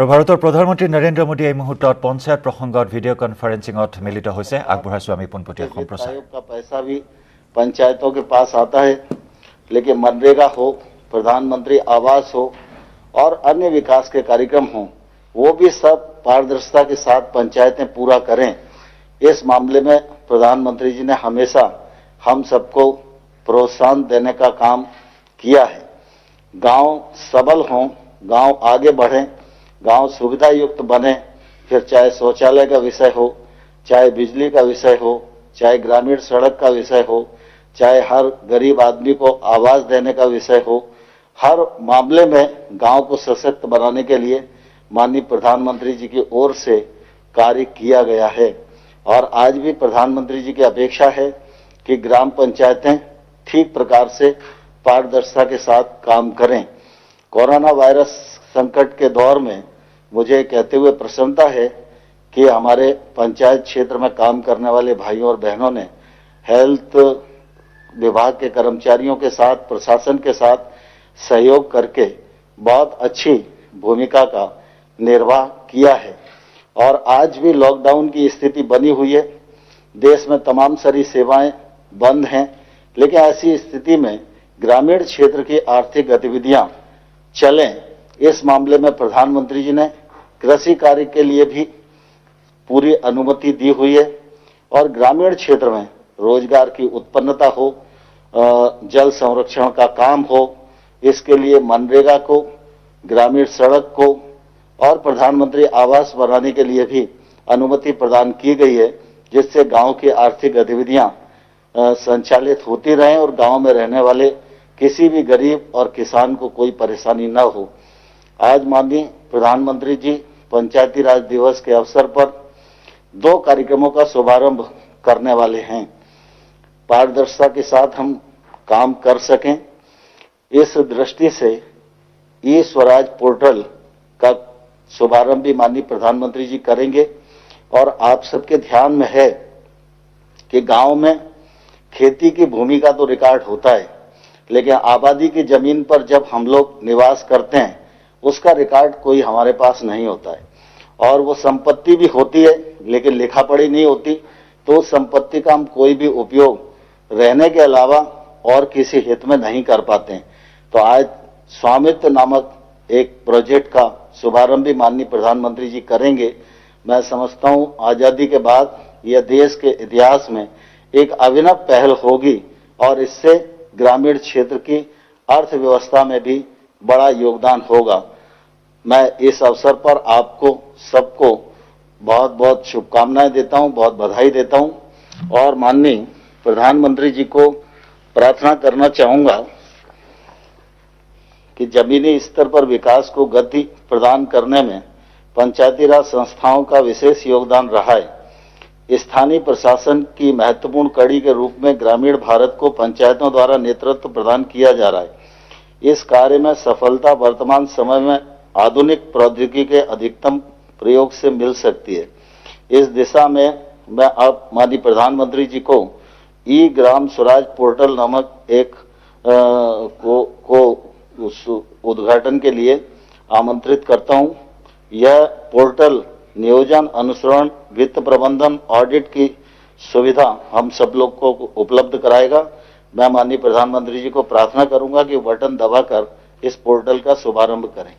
और भारतर प्रधानमंत्री नरेंद्र मोदी এই মুহূর্তত পঞ্চায়ত প্রসঙ্গত ভিডিও কনফারেন্সিংত মিলিত হৈছে আগবঢ়াইছো আমি পোনপটীয়া সম্প্ৰচাৰ का पैसा भी पंचायतों के पास आता है, लेकिन मनरेगा हो, प्रधानमंत्री आवास हो और अन्य विकास के कार्यक्रम हो, वो भी सब पारदर्शिता के साथ पंचायतें पूरा करें। इस मामले में प्रधानमंत्री जी ने हमेशा हम सबको प्रोत्साहन देने का काम किया है। गांव सबल हों, गांव आगे बढ़ें, गांव सुविधा युक्त बने, फिर चाहे शौचालय का विषय हो, चाहे बिजली का विषय हो, चाहे ग्रामीण सड़क का विषय हो, चाहे हर गरीब आदमी को आवास देने का विषय हो, हर मामले में गांव को सशक्त बनाने के लिए माननीय प्रधानमंत्री जी की ओर से कार्य किया गया है। और आज भी प्रधानमंत्री जी की अपेक्षा है कि ग्राम पंचायतें ठीक प्रकार से पारदर्शिता के साथ काम करें। कोरोना वायरस संकट के दौर में मुझे कहते हुए प्रसन्नता है कि हमारे पंचायत क्षेत्र में काम करने वाले भाइयों और बहनों ने हेल्थ विभाग के कर्मचारियों के साथ, प्रशासन के साथ सहयोग करके बहुत अच्छी भूमिका का निर्वाह किया है। और आज भी लॉकडाउन की स्थिति बनी हुई है, देश में तमाम सारी सेवाएं बंद हैं, लेकिन ऐसी स्थिति में ग्रामीण क्षेत्र की आर्थिक गतिविधियां चलें, इस मामले में प्रधानमंत्री जी ने कृषि कार्य के लिए भी पूरी अनुमति दी हुई है। और ग्रामीण क्षेत्र में रोजगार की उत्पन्नता हो, जल संरक्षण का काम हो, इसके लिए मनरेगा को, ग्रामीण सड़क को और प्रधानमंत्री आवास बनाने के लिए भी अनुमति प्रदान की गई है, जिससे गांव की आर्थिक गतिविधियां संचालित होती रहें और गांव में रहने वाले किसी भी गरीब और किसान को कोई परेशानी न हो। आज माननीय प्रधानमंत्री जी पंचायती राज दिवस के अवसर पर 2 कार्यक्रमों का शुभारंभ करने वाले हैं। पारदर्शिता के साथ हम काम कर सकें, इस दृष्टि से ई स्वराज पोर्टल का शुभारंभ भी माननीय प्रधानमंत्री जी करेंगे। और आप सबके ध्यान में है कि गांव में खेती की भूमि का तो रिकॉर्ड होता है, लेकिन आबादी की जमीन पर जब हम लोग निवास करते हैं उसका रिकॉर्ड कोई हमारे पास नहीं होता है। और वो संपत्ति भी होती है लेकिन लिखा पढ़ी नहीं होती, तो उस संपत्ति का हम कोई भी उपयोग रहने के अलावा और किसी हित में नहीं कर पाते हैं। तो आज स्वामित्व नामक एक प्रोजेक्ट का शुभारंभ भी माननीय प्रधानमंत्री जी करेंगे। मैं समझता हूं आजादी के बाद यह देश के इतिहास में एक अभिनव पहल होगी और इससे ग्रामीण क्षेत्र की अर्थव्यवस्था में भी बड़ा योगदान होगा। मैं इस अवसर पर आपको सबको बहुत बहुत शुभकामनाएं देता हूं, बहुत बधाई देता हूं और माननीय प्रधानमंत्री जी को प्रार्थना करना चाहूंगा कि जमीनी स्तर पर विकास को गति प्रदान करने में पंचायती राज संस्थाओं का विशेष योगदान रहा है। स्थानीय प्रशासन की महत्वपूर्ण कड़ी के रूप में ग्रामीण भारत को पंचायतों द्वारा नेतृत्व प्रदान किया जा रहा है। इस कार्य में सफलता वर्तमान समय में आधुनिक प्रौद्योगिकी के अधिकतम प्रयोग से मिल सकती है। इस दिशा में मैं अब माननीय प्रधानमंत्री जी को ई ग्राम स्वराज पोर्टल नामक एक उद्घाटन के लिए आमंत्रित करता हूं। यह पोर्टल नियोजन, अनुसरण, वित्त प्रबंधन, ऑडिट की सुविधा हम सब लोग को उपलब्ध कराएगा। मैं माननीय प्रधानमंत्री जी को प्रार्थना करूंगा कि बटन दबाकर इस पोर्टल का शुभारंभ करें।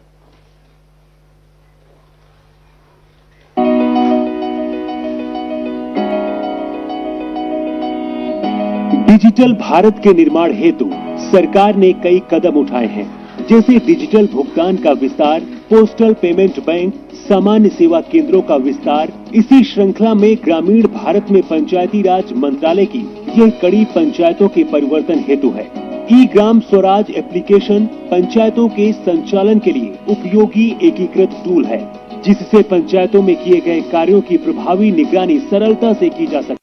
डिजिटल भारत के निर्माण हेतु सरकार ने कई कदम उठाए हैं, जैसे डिजिटल भुगतान का विस्तार, पोस्टल पेमेंट बैंक, सामान्य सेवा केंद्रों का विस्तार। इसी श्रृंखला में ग्रामीण भारत में पंचायती राज मंत्रालय की यह कड़ी पंचायतों के परिवर्तन हेतु है। ई ग्राम स्वराज एप्लीकेशन पंचायतों के संचालन के लिए उपयोगी एकीकृत टूल है, जिससे पंचायतों में किए गए कार्यों की प्रभावी निगरानी सरलता से की जा सकती है।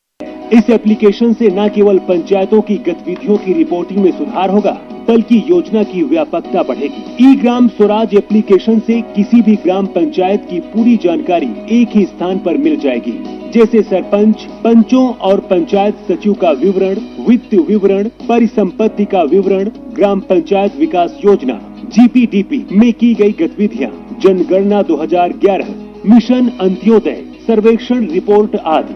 इस एप्लीकेशन से न केवल पंचायतों की गतिविधियों की रिपोर्टिंग में सुधार होगा, बल्कि योजना की व्यापकता बढ़ेगी। ई ग्राम स्वराज एप्लीकेशन से किसी भी ग्राम पंचायत की पूरी जानकारी एक ही स्थान पर मिल जाएगी, जैसे सरपंच, पंचों और पंचायत सचिव का विवरण, वित्त विवरण, परिसंपत्ति का विवरण, ग्राम पंचायत विकास योजना GPDP में की गई गतिविधियाँ, जनगणना 2011, मिशन अंत्योदय, सर्वेक्षण रिपोर्ट आदि।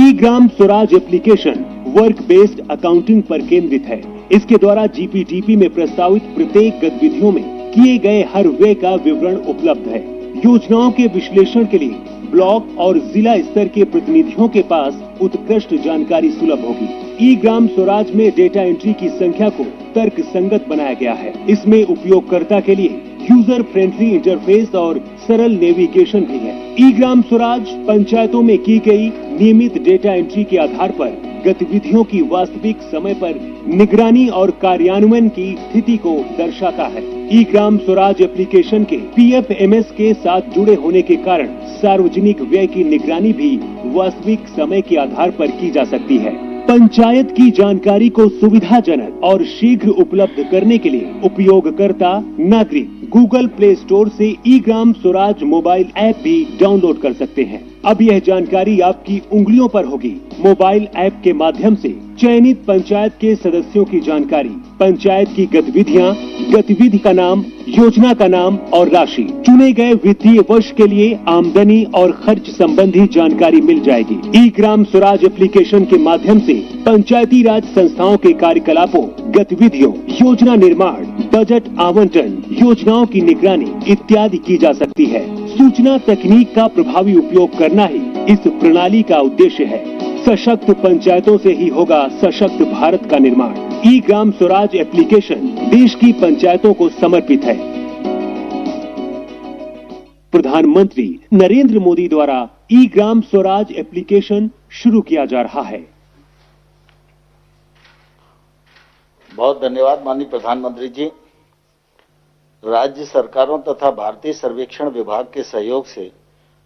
E Gram Swaraj application work based accounting पर केंद्रित है। इसके द्वारा जीपीटीपी में प्रस्तावित प्रत्येक गतिविधियों में किए गए हर व्यय का विवरण उपलब्ध है। योजनाओं के विश्लेषण के लिए ब्लॉक और जिला स्तर के प्रतिनिधियों के पास उत्कृष्ट जानकारी सुलभ होगी। ई ग्राम स्वराज में डेटा एंट्री की संख्या को तर्क संगत बनाया गया है। इसमें उपयोगकर्ता के लिए यूजर फ्रेंडली इंटरफेस और सरल नेविगेशन भी है। ई ग्राम स्वराज पंचायतों में की गई नियमित डेटा एंट्री के आधार पर गतिविधियों की वास्तविक समय पर निगरानी और कार्यान्वयन की स्थिति को दर्शाता है। ई ग्राम स्वराज एप्लीकेशन के PFMS के साथ जुड़े होने के कारण सार्वजनिक व्यय की निगरानी भी वास्तविक समय के आधार पर की जा सकती है। पंचायत की जानकारी को सुविधाजनक और शीघ्र उपलब्ध करने के लिए उपयोगकर्ता नागरिक गूगल प्ले स्टोर से ई ग्राम स्वराज मोबाइल ऐप भी डाउनलोड कर सकते हैं। अब यह जानकारी आपकी उंगलियों पर होगी। मोबाइल ऐप के माध्यम से चयनित पंचायत के सदस्यों की जानकारी, पंचायत की गतिविधियां, गतिविधि का नाम, योजना का नाम और राशि, चुने गए वित्तीय वर्ष के लिए आमदनी और खर्च संबंधी जानकारी मिल जाएगी। ई ग्राम स्वराज एप्लीकेशन के माध्यम से पंचायती राज संस्थाओं के कार्यकलापों, गतिविधियों, योजना निर्माण, बजट आवंटन, योजनाओं की निगरानी इत्यादि की जा सकती है। सूचना तकनीक का प्रभावी उपयोग करना ही इस प्रणाली का उद्देश्य है। सशक्त पंचायतों से ही होगा सशक्त भारत का निर्माण। ई ग्राम स्वराज एप्लीकेशन देश की पंचायतों को समर्पित है। प्रधानमंत्री नरेंद्र मोदी द्वारा ई ग्राम स्वराज एप्लीकेशन शुरू किया जा रहा है। बहुत धन्यवाद माननीय प्रधानमंत्री जी। राज्य सरकारों तथा भारतीय सर्वेक्षण विभाग के सहयोग से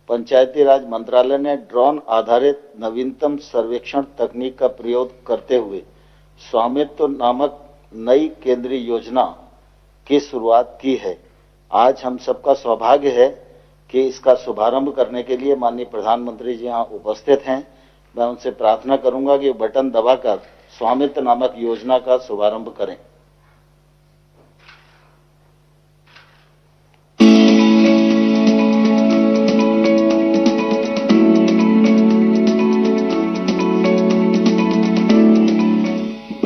पंचायती राज मंत्रालय ने ड्रोन आधारित नवीनतम सर्वेक्षण तकनीक का प्रयोग करते हुए स्वामित्व नामक नई केंद्रीय योजना की शुरुआत की है। आज हम सबका सौभाग्य है कि इसका शुभारंभ करने के लिए माननीय प्रधानमंत्री जी यहाँ उपस्थित हैं। मैं उनसे प्रार्थना करूंगा कि बटन दबाकर स्वामित्व नामक योजना का शुभारंभ करें।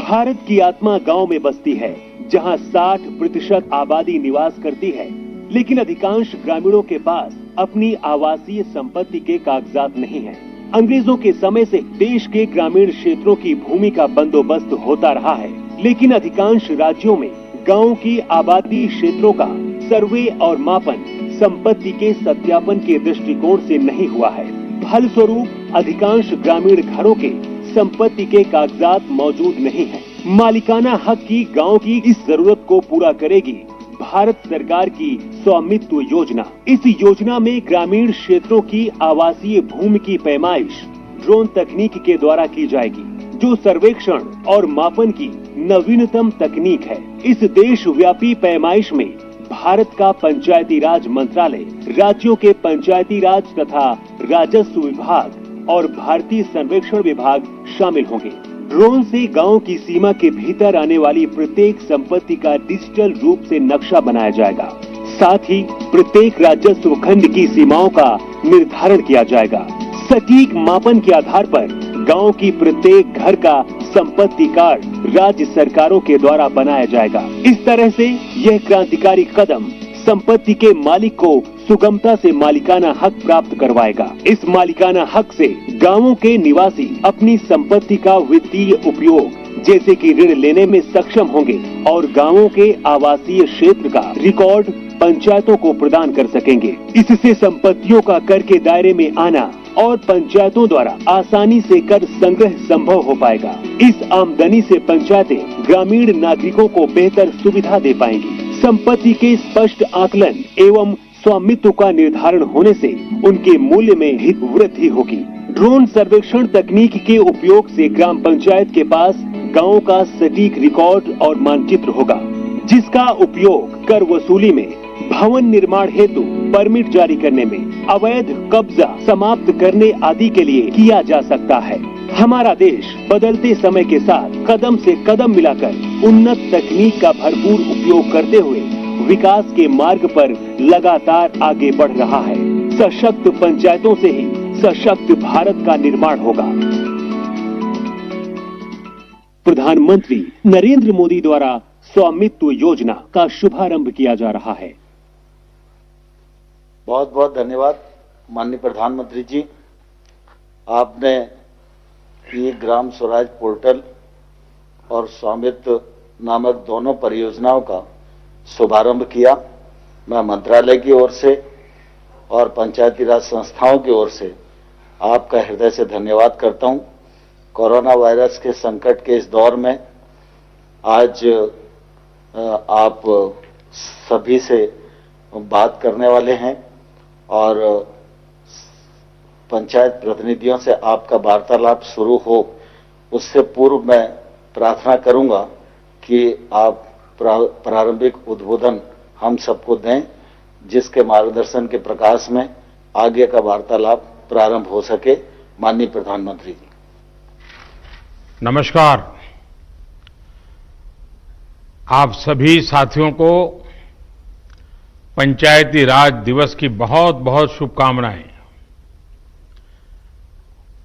भारत की आत्मा गांव में बसती है, जहां 60% आबादी निवास करती है, लेकिन अधिकांश ग्रामीणों के पास अपनी आवासीय संपत्ति के कागजात नहीं हैं। अंग्रेजों के समय से देश के ग्रामीण क्षेत्रों की भूमि का बंदोबस्त होता रहा है, लेकिन अधिकांश राज्यों में गांव की आबादी क्षेत्रों का सर्वे और मापन संपत्ति के सत्यापन के दृष्टिकोण से नहीं हुआ है। फलस्वरूप अधिकांश ग्रामीण घरों के संपत्ति के कागजात मौजूद नहीं है। मालिकाना हक की गांव की इस जरूरत को पूरा करेगी भारत सरकार की स्वामित्व योजना। इस योजना में ग्रामीण क्षेत्रों की आवासीय भूमि की पैमाइश ड्रोन तकनीक के द्वारा की जाएगी, जो सर्वेक्षण और मापन की नवीनतम तकनीक है। इस देशव्यापी पैमाइश में भारत का पंचायती राज मंत्रालय, राज्यों के पंचायती राज तथा राजस्व विभाग और भारतीय सर्वेक्षण विभाग शामिल होंगे। ड्रोन से गांव की सीमा के भीतर आने वाली प्रत्येक संपत्ति का डिजिटल रूप से नक्शा बनाया जाएगा। साथ ही प्रत्येक राजस्व खंड की सीमाओं का निर्धारण किया जाएगा। सटीक मापन के आधार पर गांव की प्रत्येक घर का संपत्ति कार्ड राज्य सरकारों के द्वारा बनाया जाएगा। इस तरह से यह क्रांतिकारी कदम संपत्ति के मालिक को सुगमता से मालिकाना हक प्राप्त करवाएगा। इस मालिकाना हक से गांवों के निवासी अपनी संपत्ति का वित्तीय उपयोग जैसे कि ऋण लेने में सक्षम होंगे और गांवों के आवासीय क्षेत्र का रिकॉर्ड पंचायतों को प्रदान कर सकेंगे। इससे संपत्तियों का कर के दायरे में आना और पंचायतों द्वारा आसानी से कर संग्रह संभव हो पाएगा। इस आमदनी से पंचायतें ग्रामीण नागरिकों को बेहतर सुविधा दे पाएंगी। संपत्ति के स्पष्ट आकलन एवं स्वामित्व का निर्धारण होने से उनके मूल्य में ही वृद्धि होगी। ड्रोन सर्वेक्षण तकनीक के उपयोग से ग्राम पंचायत के पास गांव का सटीक रिकॉर्ड और मानचित्र होगा, जिसका उपयोग कर वसूली में, भवन निर्माण हेतु परमिट जारी करने में, अवैध कब्जा समाप्त करने आदि के लिए किया जा सकता है। हमारा देश बदलते समय के साथ कदम से कदम मिलाकर उन्नत तकनीक का भरपूर उपयोग करते हुए विकास के मार्ग पर लगातार आगे बढ़ रहा है। सशक्त पंचायतों से ही सशक्त भारत का निर्माण होगा। प्रधानमंत्री नरेंद्र मोदी द्वारा स्वामित्व योजना का शुभारंभ किया जा रहा है। बहुत बहुत धन्यवाद माननीय प्रधानमंत्री जी। आपने ये ग्राम स्वराज पोर्टल और स्वामित्व नामक दोनों परियोजनाओं का शुभारंभ किया। मैं मंत्रालय की ओर से और पंचायती राज संस्थाओं की ओर से आपका हृदय से धन्यवाद करता हूं। कोरोना वायरस के संकट के इस दौर में आज आप सभी से बात करने वाले हैं और पंचायत प्रतिनिधियों से आपका वार्तालाप शुरू हो उससे पूर्व मैं प्रार्थना करूंगा कि आप प्रारंभिक उद्बोधन हम सबको दें, जिसके मार्गदर्शन के प्रकाश में आगे का वार्तालाप प्रारंभ हो सके। माननीय प्रधानमंत्री जी। नमस्कार। आप सभी साथियों को पंचायती राज दिवस की बहुत बहुत शुभकामनाएं।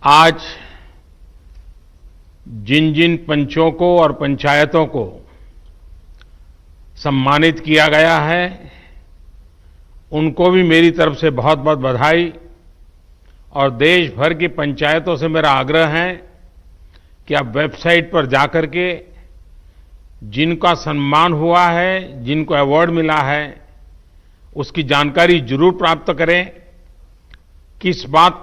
आज जिन जिन पंचों को और पंचायतों को सम्मानित किया गया है उनको भी मेरी तरफ से बहुत बहुत बधाई। और देश भर की पंचायतों से मेरा आग्रह है कि आप वेबसाइट पर जाकर के जिनका सम्मान हुआ है, जिनको अवार्ड मिला है, उसकी जानकारी जरूर प्राप्त करें। किस बात को